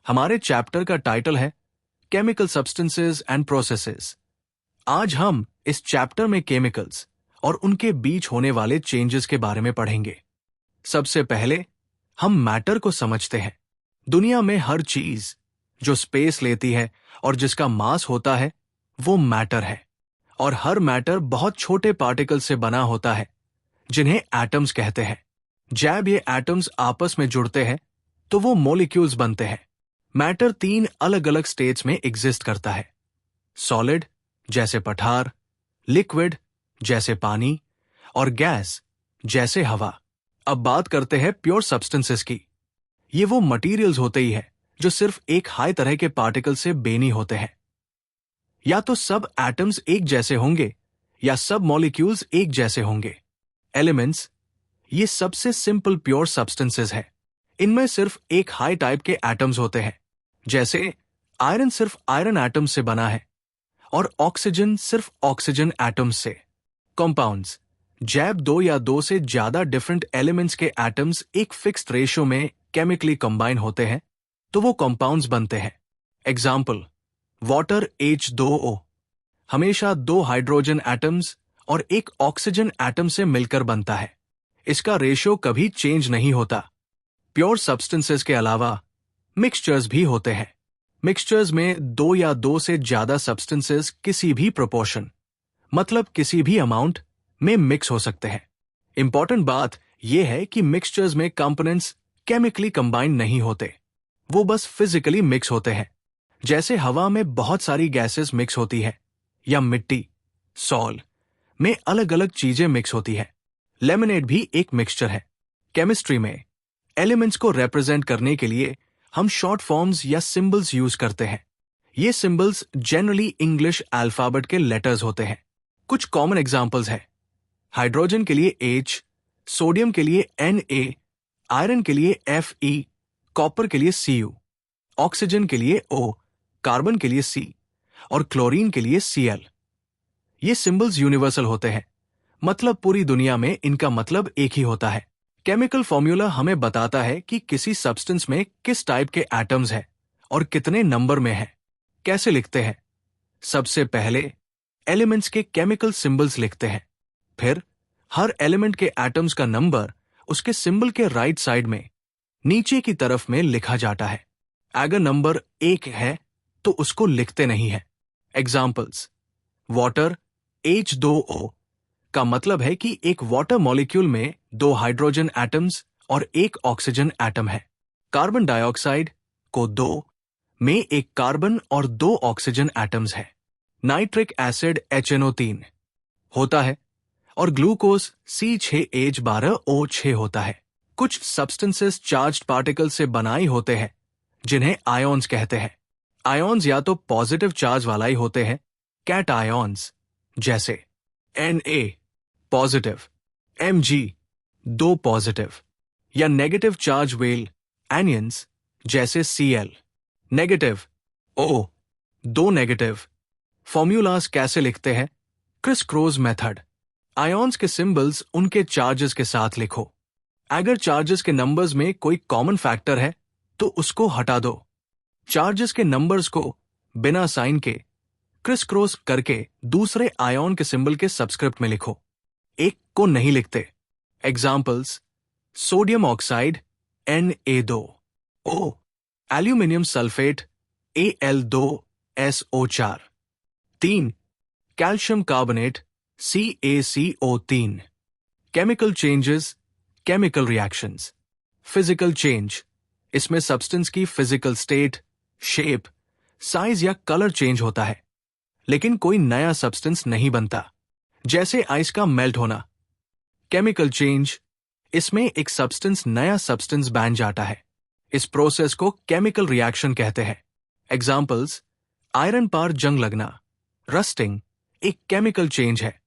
हमारे चैप्टर का टाइटल है केमिकल सब्सटेंसेस एंड प्रोसेसेस। आज हम इस चैप्टर में केमिकल्स और उनके बीच होने वाले चेंजेस के बारे में पढ़ेंगे। सबसे पहले हम मैटर को समझते हैं। दुनिया में हर चीज जो स्पेस लेती है और जिसका मास होता है वो मैटर है, और हर मैटर बहुत छोटे पार्टिकल से बना होता है जिन्हें एटम्स कहते हैं। जब ये एटम्स आपस में जुड़ते हैं तो वो मॉलिक्यूल्स बनते हैं। मैटर 3 अलग अलग स्टेट्स में एग्जिस्ट करता है। सॉलिड जैसे पठार, लिक्विड जैसे पानी, और गैस जैसे हवा। अब बात करते हैं प्योर सब्सटेंसेस की। ये वो मटेरियल्स होते ही है जो सिर्फ एक हाई तरह के पार्टिकल से बेनी होते हैं। या तो सब एटम्स एक जैसे होंगे या सब मॉलिक्यूल्स एक जैसे होंगे। एलिमेंट्स ये सबसे सिंपल प्योर सब्सटेंसेस है। इनमें सिर्फ एक हाई टाइप के एटम्स होते हैं, जैसे आयरन सिर्फ आयरन एटम्स से बना है और ऑक्सीजन सिर्फ ऑक्सीजन एटम्स से। कंपाउंड्स जब 2 या 2 से ज्यादा डिफरेंट एलिमेंट्स के एटम्स एक फिक्स्ड रेशियो में केमिकली कंबाइन होते हैं तो वो कंपाउंड्स बनते हैं। एग्जाम्पल, वाटर H2O हमेशा 2 हाइड्रोजन एटम्स और एक ऑक्सीजन एटम से मिलकर बनता है। इसका रेशियो कभी चेंज नहीं होता। प्योर सब्सटेंसेस के अलावा मिक्सचर्स भी होते हैं। मिक्सचर्स में 2 या 2 से ज्यादा सब्सटेंसेस किसी भी प्रोपोर्शन, मतलब किसी भी अमाउंट में मिक्स हो सकते हैं। इंपॉर्टेंट बात यह है कि मिक्सचर्स में कंपोनेंट्स केमिकली कंबाइन नहीं होते, वो बस फिजिकली मिक्स होते हैं। जैसे हवा में बहुत सारी गैसेस मिक्स होती है, या मिट्टी, सॉल में अलग अलग चीजें मिक्स होती है। लेमनेड भी एक मिक्सचर है। केमिस्ट्री में एलिमेंट्स को रिप्रेजेंट करने के लिए हम शॉर्ट फॉर्म्स या सिंबल्स यूज करते हैं। ये सिंबल्स जनरली इंग्लिश अल्फाबेट के लेटर्स होते हैं। कुछ कॉमन एग्जांपल्स हैं। हाइड्रोजन के लिए H, सोडियम के लिए Na, आयरन के लिए Fe, कॉपर के लिए Cu, ऑक्सीजन के लिए O, कार्बन के लिए C और क्लोरीन के लिए Cl। ये सिंबल्स यूनिवर्सल होते हैं, मतलब पूरी दुनिया में इनका मतलब एक ही होता है। केमिकल फॉर्मूला हमें बताता है कि किसी सब्सटेंस में किस टाइप के एटम्स हैं और कितने नंबर में हैं। कैसे लिखते हैं? सबसे पहले एलिमेंट्स के केमिकल सिंबल्स लिखते हैं, फिर हर एलिमेंट के एटम्स का नंबर उसके सिंबल के राइट साइड में नीचे की तरफ में लिखा जाता है। अगर नंबर 1 है तो उसको लिखते नहीं है। एग्जाम्पल्स, वाटर H2O का मतलब है कि एक वाटर मॉलिक्यूल में 2 हाइड्रोजन एटम्स और 1 ऑक्सीजन एटम है। कार्बन डाइऑक्साइड को 2 में 1 कार्बन और 2 ऑक्सीजन एटम्स है। नाइट्रिक एसिड HNO3 होता है और ग्लूकोज C6H12O6 होता है। कुछ सब्सटेंसेस चार्ज्ड पार्टिकल से बनाई होते हैं जिन्हें आयॉन्स कहते हैं। आयॉन्स या तो पॉजिटिव चार्ज वाला ही होते हैं, कैट आयॉन्स जैसे Na पॉजिटिव, Mg 2 पॉजिटिव, या नेगेटिव चार्ज वेल एनियंस जैसे Cl negative, O 2 negative. Formulas कैसे लिखते हैं? Criss cross method. आयॉन्स के सिंबल्स उनके चार्जेस के साथ लिखो। अगर चार्जेस के नंबर्स में कोई कॉमन फैक्टर है तो उसको हटा दो। चार्जेस के नंबर्स को बिना साइन के क्रिस क्रॉस करके दूसरे आयॉन के सिंबल के सबस्क्रिप्ट में लिखो। एक को नहीं लिखते। Examples, sodium oxide Na2, O aluminium sulphate Al2SO4, 3 calcium carbonate CaCO3। Chemical changes, chemical reactions. Physical change, इसमें सब्सटेंस की फिजिकल स्टेट, शेप, साइज या कलर चेंज होता है, लेकिन कोई नया सब्सटेंस नहीं बनता, जैसे आइस का मेल्ट होना। केमिकल चेंज, इसमें एक सब्सटेंस नया सब्सटेंस बन जाता है। इस प्रोसेस को केमिकल रिएक्शन कहते हैं। एग्जाम्पल्स, आयरन पर जंग लगना, रस्टिंग एक केमिकल चेंज है,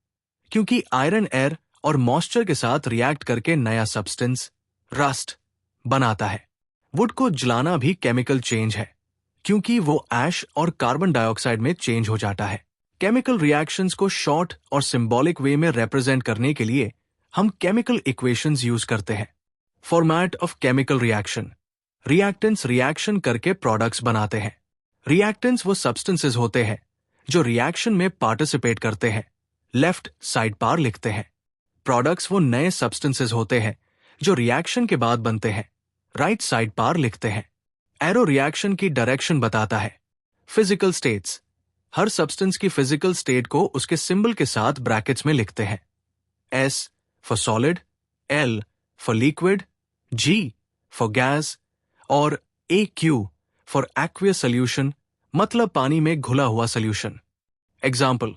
क्योंकि आयरन एयर और मॉइस्चर के साथ रिएक्ट करके नया सब्सटेंस रस्ट बनाता है। वुड को जलाना भी केमिकल चेंज है, क्योंकि वो ऐश और कार्बन डाइऑक्साइड में चेंज हो जाता है। केमिकल रिएक्शंस को शॉर्ट और सिंबॉलिक वे में रिप्रेजेंट करने के लिए हम केमिकल इक्वेशंस यूज करते हैं। Format of chemical reaction. Reactants reaction करके प्रोडक्ट्स बनाते हैं। रिएक्टेंट्स वो सब्सटेंसेस होते हैं जो रिएक्शन में पार्टिसिपेट करते हैं, लेफ्ट साइड पार लिखते हैं। प्रोडक्ट्स वो नए सब्सटेंसेस होते हैं जो रिएक्शन के बाद बनते हैं, राइट साइड पार लिखते हैं। एरो रिएक्शन की डायरेक्शन बताता है। फिजिकल स्टेट्स, हर सब्सटेंस की फिजिकल स्टेट को उसके सिंबल के साथ ब्रैकेट्स में लिखते हैं। S for solid, L for liquid, G for gas और AQ फॉर एक्वियस सोल्यूशन, मतलब पानी में घुला हुआ सोल्यूशन। एग्जाम्पल,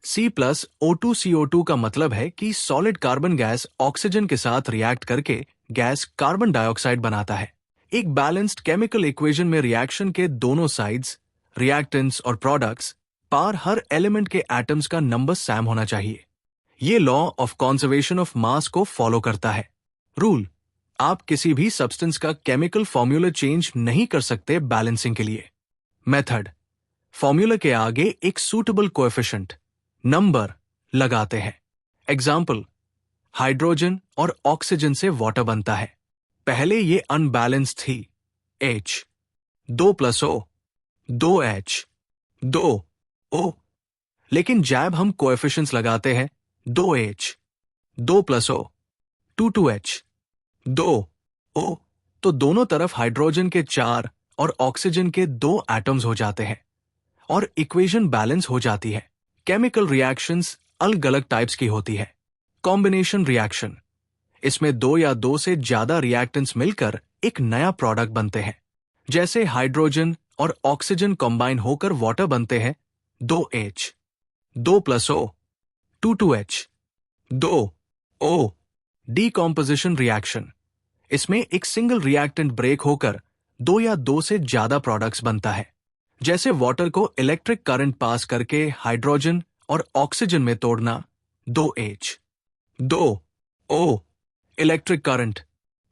C+O2CO2 का मतलब है कि सॉलिड कार्बन गैस ऑक्सीजन के साथ रिएक्ट करके गैस कार्बन डाइऑक्साइड बनाता है। एक बैलेंस्ड केमिकल इक्वेशन में रिएक्शन के दोनों साइड्स, रिएक्टेंट्स और प्रोडक्ट्स, पार हर एलिमेंट के एटम्स का नंबर सैम होना चाहिए। ये law of conservation of mass को फॉलो करता है। रूल, आप किसी भी सब्सटेंस का केमिकल फॉर्मूला चेंज नहीं कर सकते बैलेंसिंग के लिए। मेथड, फॉर्मूला के आगे एक सूटेबल कोएफिशिएंट नंबर लगाते हैं। एग्जाम्पल, हाइड्रोजन और ऑक्सीजन से वाटर बनता है। पहले ये अनबैलेंस्ड थी, H 2 + O 2H 2O, लेकिन जब हम कोएफिशिएंट्स लगाते हैं 2H 2 + O 2H 2O, तो दोनों तरफ हाइड्रोजन के 4 और ऑक्सीजन के 2 एटम्स हो जाते हैं और इक्वेशन बैलेंस हो जाती है। केमिकल रिएक्शंस अलग अलग टाइप्स की होती है। कॉम्बिनेशन रिएक्शन, इसमें 2 या 2 से ज्यादा रिएक्टेंट्स मिलकर एक नया प्रोडक्ट बनते हैं। जैसे हाइड्रोजन और ऑक्सीजन कंबाइन होकर वाटर बनते हैं 2H 2 + O 2H 2O। Decomposition reaction, इसमें एक सिंगल रिएक्टेंट ब्रेक होकर 2 या 2 से ज्यादा प्रोडक्ट्स बनता है। जैसे वाटर को इलेक्ट्रिक करंट पास करके हाइड्रोजन और ऑक्सीजन में तोड़ना 2H 2O। Electric current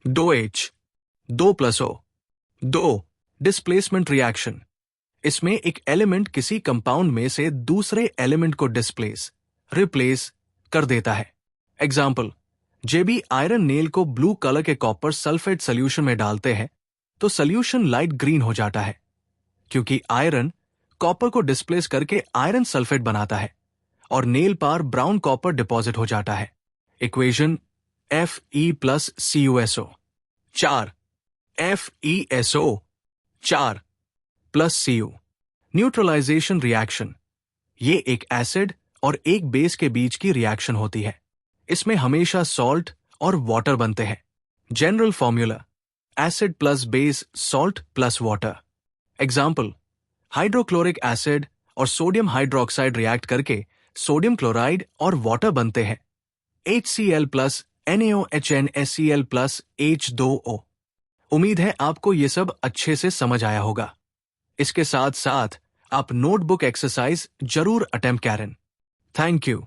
2H 2 + O 2। Displacement reaction, इसमें एक एलिमेंट किसी कंपाउंड में से दूसरे एलिमेंट को डिस्प्लेस, रिप्लेस कर देता है। एग्जाम्पल, जब भी आयरन नेल को ब्लू कलर के कॉपर सल्फेट सोल्यूशन में डालते हैं तो सोल्यूशन लाइट ग्रीन हो जाता है, क्योंकि आयरन कॉपर को डिस्प्लेस करके आयरन सल्फेट बनाता है और नेल पार ब्राउन कॉपर डिपॉजिट हो जाता है। Equation Fe + CuSO 4 FeSO 4 + Cu। Neutralization reaction, ये एक एसिड और एक बेस के बीच की रिएक्शन होती है। इसमें हमेशा सॉल्ट और वाटर बनते हैं। General formula, acid + base salt + water. Example, hydrochloric acid और सोडियम हाइड्रोक्साइड रिएक्ट करके सोडियम क्लोराइड और वाटर बनते हैं HCl + NaOHNSCl + H2O। उम्मीद है आपको ये सब अच्छे से समझ आया होगा। इसके साथ साथ आप नोटबुक एक्सरसाइज जरूर अटेम्प्ट करें। Thank you.